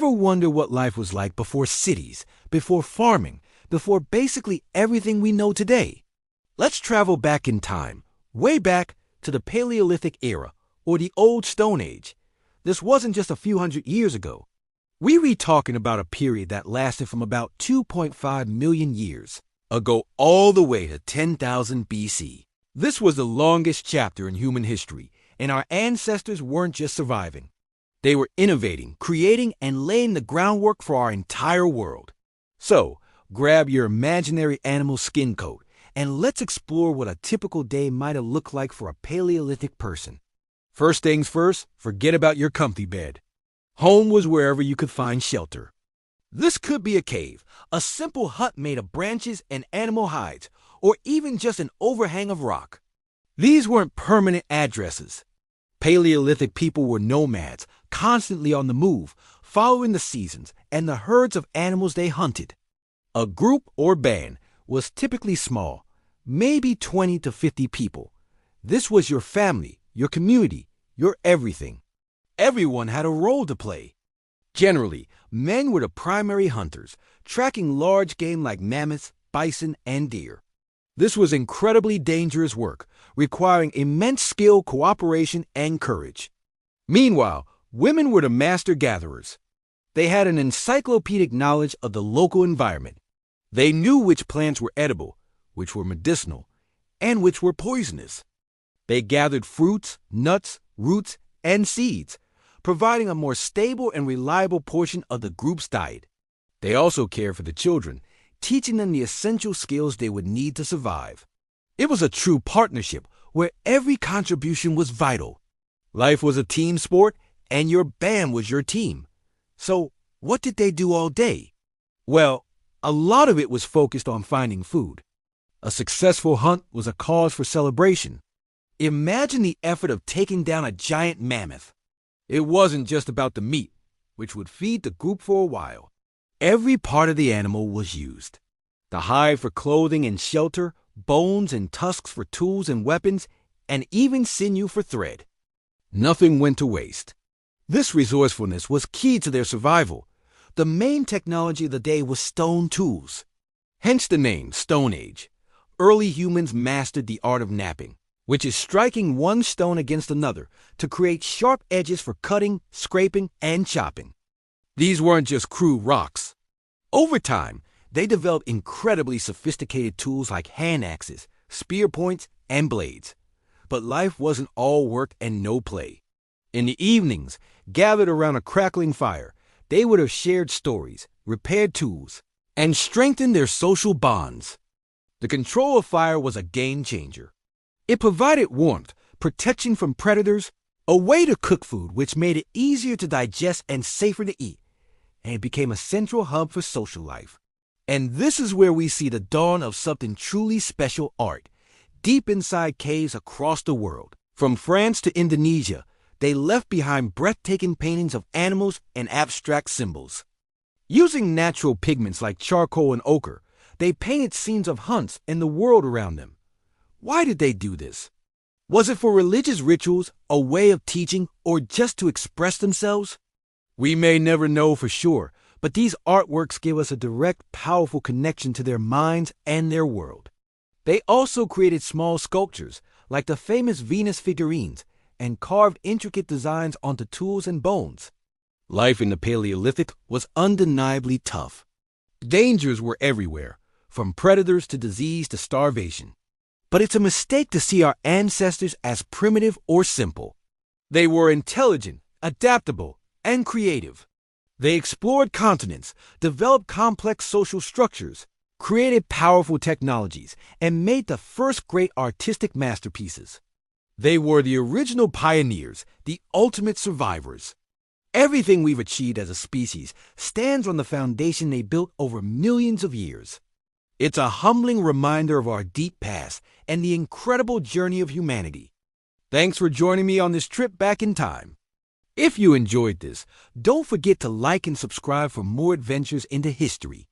Ever wonder what life was like before cities, before farming, before basically everything we know today? Let's travel back in time, way back to the Paleolithic Era, or the Old Stone Age. This wasn't just a few hundred years ago. We're talking about a period that lasted from about 2.5 million years ago all the way to 10,000 BC. This was the longest chapter in human history, and our ancestors weren't just surviving. They were innovating, creating, and laying the groundwork for our entire world. So, grab your imaginary animal skin coat, and let's explore what a typical day might have looked like for a Paleolithic person. First things first, forget about your comfy bed. Home was wherever you could find shelter. This could be a cave, a simple hut made of branches and animal hides, or even just an overhang of rock. These weren't permanent addresses. Paleolithic people were nomads, constantly on the move, following the seasons and the herds of animals they hunted. A group or band was typically small, maybe 20 to 50 people. This was your family, your community, your everything. Everyone had a role to play. Generally, men were the primary hunters, tracking large game like mammoths, bison, and deer. This was incredibly dangerous work, requiring immense skill, cooperation, and courage. Meanwhile, women were the master gatherers. They had an encyclopedic knowledge of the local environment. They knew which plants were edible, which were medicinal, and which were poisonous. They gathered fruits, nuts, roots, and seeds, providing a more stable and reliable portion of the group's diet. They also cared for the children, teaching them the essential skills they would need to survive. It was a true partnership where every contribution was vital. Life was a team sport, and your band was your team. So, what did they do all day? Well, a lot of it was focused on finding food. A successful hunt was a cause for celebration. Imagine the effort of taking down a giant mammoth. It wasn't just about the meat, which would feed the group for a while. Every part of the animal was used. The hide for clothing and shelter, bones and tusks for tools and weapons, and even sinew for thread. Nothing went to waste. This resourcefulness was key to their survival. The main technology of the day was stone tools. Hence the name Stone Age. Early humans mastered the art of knapping, which is striking one stone against another to create sharp edges for cutting, scraping, and chopping. These weren't just crude rocks. Over time, they developed incredibly sophisticated tools like hand axes, spear points, and blades. But life wasn't all work and no play. In the evenings, gathered around a crackling fire, they would have shared stories, repaired tools, and strengthened their social bonds. The control of fire was a game changer. It provided warmth, protection from predators, a way to cook food which made it easier to digest and safer to eat, and it became a central hub for social life. And this is where we see the dawn of something truly special art, deep inside caves across the world. From France to Indonesia, they left behind breathtaking paintings of animals and abstract symbols. Using natural pigments like charcoal and ochre, they painted scenes of hunts and the world around them. Why did they do this? Was it for religious rituals, a way of teaching, or just to express themselves? We may never know for sure, but these artworks give us a direct, powerful connection to their minds and their world. They also created small sculptures, like the famous Venus figurines, and carved intricate designs onto tools and bones. Life in the Paleolithic was undeniably tough. Dangers were everywhere, from predators to disease to starvation. But it's a mistake to see our ancestors as primitive or simple. They were intelligent, adaptable, and creative. They explored continents, developed complex social structures, created powerful technologies, and made the first great artistic masterpieces. They were the original pioneers, the ultimate survivors. Everything we've achieved as a species stands on the foundation they built over millions of years. It's a humbling reminder of our deep past and the incredible journey of humanity. Thanks for joining me on this trip back in time. If you enjoyed this, don't forget to like and subscribe for more adventures into history.